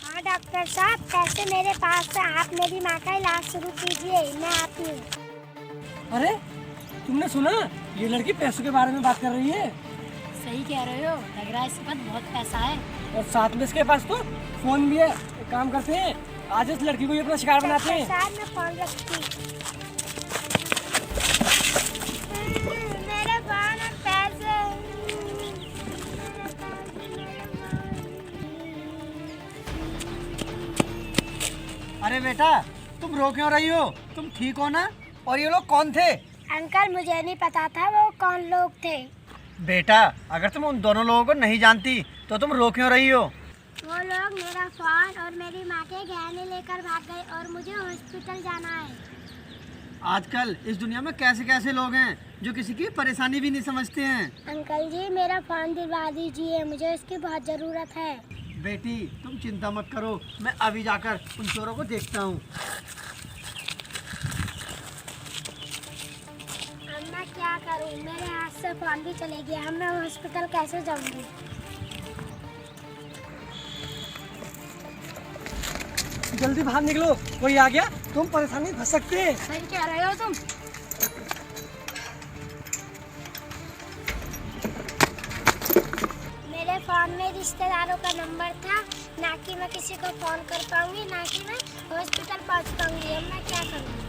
हाँ डॉक्टर साहब, पैसे मेरे पास है। आप मेरी माँ का इलाज शुरू कीजिए, मैं आती हूँ। अरे तुमने सुना, ये लड़की पैसों के बारे में बात कर रही है। सही कह रहे हो, लग रहा है इसके पास बहुत पैसा है। और साथ में इसके पास तो फोन भी है। एक काम करते हैं, आज इस लड़की को ही अपना शिकार बनाते हैं। डॉक्टर साहब, मैं फोन रखती। मेरे फोन और पैसे। अरे बेटा, तुम रो क्यों रही हो? तुम ठीक हो ना? और ये लोग कौन थे? अंकल, मुझे नहीं पता था वो कौन लोग थे। बेटा, अगर तुम उन दोनों लोगों को नहीं जानती तो तुम रो क्यों रही हो? वो लोग मेरा फोन और मेरी माँ के गहने लेकर भाग गए और मुझे हॉस्पिटल जाना है। आजकल इस दुनिया में कैसे कैसे लोग हैं जो किसी की परेशानी भी नहीं समझते हैं। अंकल जी, मेरा फोन दिलवा दीजिए, मुझे इसकी बहुत ज़रूरत है। बेटी, तुम चिंता मत करो, मैं अभी जाकर उन चोरों को देखता हूँ। अब मैं क्या करूं? मेरे हाथ से फोन भी चले गया। अब मैं हॉस्पिटल कैसे जाऊंगी? जल्दी बाहर निकलो, कोई आ गया, तुम परेशानी में फंस सकते हैं। सही कह रहे हो तुम। मेरे फोन में रिश्तेदारों का नंबर था, ना कि मैं किसी को फोन कर पाऊंगी, ना कि मैं हॉस्पिटल पहुंच पाऊंगी। अब मैं क्या करूंगी?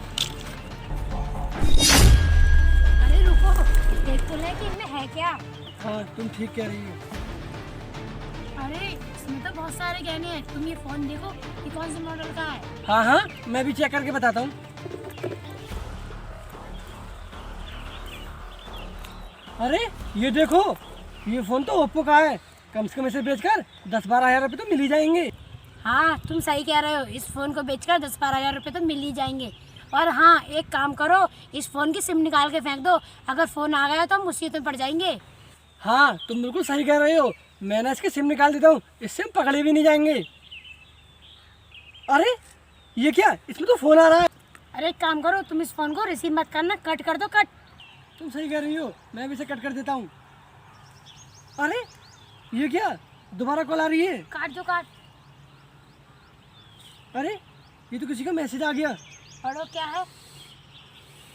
अरे रुको, देख तो ले कि इनमें है क्या। हाँ, तुम ठीक कह रही हो। अरे इसमें तो बहुत सारे गहने हैं। तुम ये फोन देखो, ये कौन से मॉडल का है। हाँ हाँ, मैं भी चेक करके बताता हूँ। अरे ये देखो, ये फोन तो ओप्पो का है। कम से कम इसे बेचकर 10-12 हज़ार रुपये तो मिल ही जाएंगे। हाँ तुम सही कह रहे हो, इस फोन को बेचकर 10-12 हज़ार रुपये तो मिल ही जाएंगे। और हाँ, एक काम करो, इस फोन की सिम निकाल के फेंक दो। अगर फोन आ गया तो हम मुसीबत में पड़ जाएंगे। हाँ, तुम बिल्कुल सही कह रहे हो। मैंने इसकी सिम निकाल देता हूँ, इससे हम पकड़े भी नहीं जाएंगे। अरे ये क्या, इसमें तो फोन आ रहा है। अरे एक काम करो, तुम इस फोन को रिसीव मत करना, कट कर दो, कट। तुम सही कह रही हो, मैं भी इसे कट कर देता हूँ। अरे ये क्या, दोबारा कॉल आ रही है। काट दो, काट। अरे ये तो किसी का मैसेज आ गया। पढ़ो क्या है।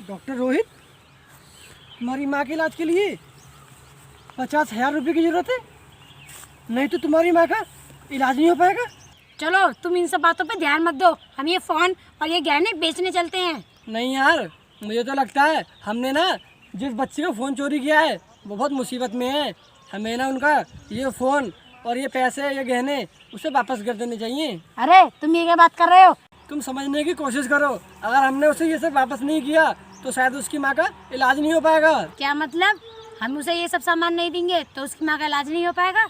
डॉक्टर रोहित, तुम्हारी माँ के इलाज के लिए 50,000 रुपये की जरूरत है, नहीं तो तुम्हारी माँ का इलाज नहीं हो पाएगा। चलो तुम इन सब बातों पे ध्यान मत दो, हम ये फोन और ये गहने बेचने चलते हैं। नहीं यार, मुझे तो लगता है हमने ना जिस बच्चे का फ़ोन चोरी किया है वो बहुत मुसीबत में है। हमें ना उनका ये फ़ोन और ये पैसे, ये गहने उसे वापस कर देने चाहिए। अरे तुम ये क्या बात कर रहे हो। तुम समझने की कोशिश करो, अगर हमने उसे ये सब वापस नहीं किया तो शायद उसकी माँ का इलाज नहीं हो पाएगा। क्या मतलब? हम उसे ये सब सामान नहीं देंगे तो उसकी माँ का इलाज नहीं हो पाएगा?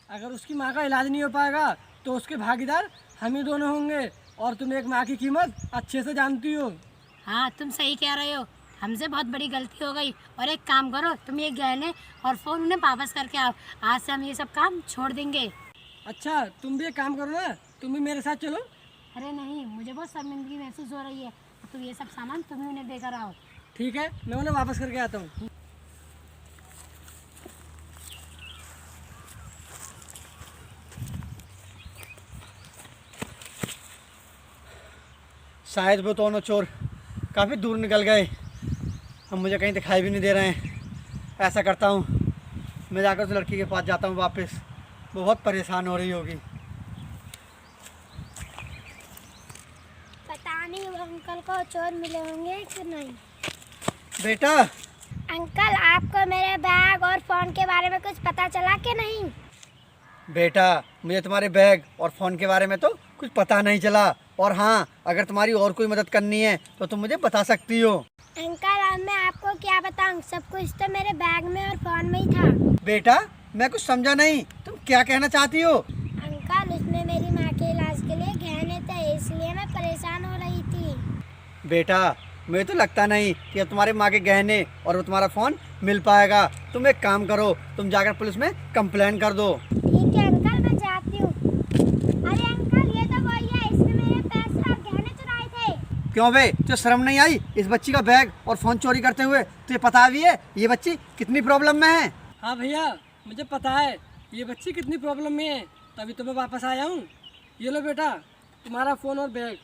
अगर उसकी माँ का इलाज नहीं हो पाएगा तो उसके भागीदार हम ही दोनों होंगे, और तुम एक माँ की कीमत अच्छे से जानती हो। हाँ तुम सही कह रहे हो, हमसे बहुत बड़ी गलती हो गई। और एक काम करो, तुम ये गहने और फ़ोन उन्हें वापस करके आओ। आज से हम ये सब काम छोड़ देंगे। अच्छा, तुम भी एक काम करो ना, तुम भी मेरे साथ चलो। अरे नहीं, मुझे बहुत शर्मिंदगी महसूस हो रही है, तो ये सब सामान तुम ही उन्हें देकर आओ। ठीक है, मैं उन्हें वापस करके आता हूँ। शायद वो दोनों चोर काफ़ी दूर निकल गए, अब मुझे कहीं दिखाई भी नहीं दे रहे हैं। ऐसा करता हूँ, मैं जाकर उस लड़की के पास जाता हूँ वापस, वो बहुत परेशान हो रही होगी। पता नहीं वो अंकल को चोर मिले होंगे कि नहीं। बेटा, अंकल, आपको मेरे बैग और फोन के बारे में कुछ पता चला कि नहीं? बेटा, मुझे तुम्हारे बैग और फ़ोन के बारे में तो कुछ पता नहीं चला। और हाँ, अगर तुम्हारी और कोई मदद करनी है तो तुम मुझे बता सकती हो। अंकल, अब मैं आपको क्या बताऊं, सब कुछ तो मेरे बैग में और फोन में ही था। बेटा, मैं कुछ समझा नहीं, तुम क्या कहना चाहती हो? अंकल, उसमें मेरी माँ के इलाज के लिए गहने थे, इसलिए मैं परेशान हो रही थी। बेटा, मुझे तो लगता नहीं कि अब तुम्हारे माँ के गहने और वो तुम्हारा फ़ोन मिल पाएगा। तुम एक काम करो, तुम जाकर पुलिस में कंप्लेन कर दो। ठीक है अंकल, मैं जाती हूँ। अरे अंकल, ये तो वही है, इसने मेरे पैसे और गहने चुराए थे। क्यों बे, तो शर्म नहीं आई इस बच्ची का बैग और फ़ोन चोरी करते हुए? तुझे पता भी है ये बच्ची कितनी प्रॉब्लम में है? हाँ भैया, मुझे पता है ये बच्ची कितनी प्रॉब्लम में है, तभी तो मैं वापस आया हूँ। ये लो बेटा तुम्हारा फ़ोन और बैग।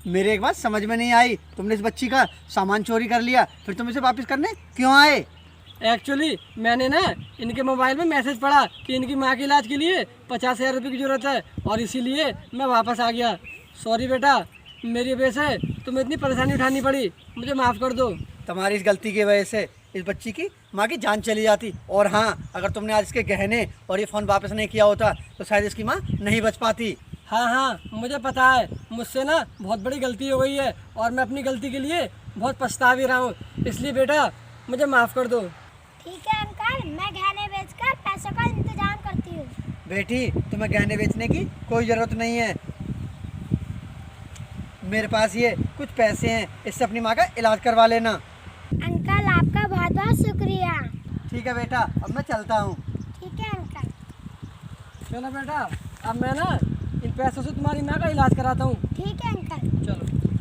मेरे एक बात समझ में नहीं आई, तुमने इस बच्ची का सामान चोरी कर लिया, फिर तुम इसे वापस करने क्यों आए? एक्चुअली मैंने ना इनके मोबाइल में मैसेज पढ़ा कि इनकी माँ के इलाज के लिए 50,000 रुपये की ज़रूरत है और इसीलिए मैं वापस आ गया। सॉरी बेटा, मेरी वजह से तुम्हें इतनी परेशानी उठानी पड़ी, मुझे माफ़ कर दो। तुम्हारी इस गलती की वजह से इस बच्ची की माँ की जान चली जाती, और हाँ, अगर तुमने आज इसके गहने और ये फ़ोन वापस नहीं किया होता तो शायद इसकी माँ नहीं बच पाती। हाँ हाँ मुझे पता है, मुझसे ना बहुत बड़ी गलती हो गई है और मैं अपनी गलती के लिए बहुत पछता भी रहा हूँ, इसलिए बेटा मुझे माफ़ कर दो। ठीक है अंकल, मैं गहने बेचकर पैसों का इंतजाम करती हूँ। बेटी, तुम्हें गहने बेचने की कोई ज़रूरत नहीं है, मेरे पास ये कुछ पैसे हैं, इससे अपनी माँ का इलाज करवा लेना। अंकल आपका बहुत बहुत शुक्रिया। ठीक है बेटा, अब मैं चलता हूँ। ठीक है अंकल। चलो बेटा, अब मैं ना इन पैसों से तुम्हारी माँ का इलाज कराता हूँ। ठीक है अंकल। चलो।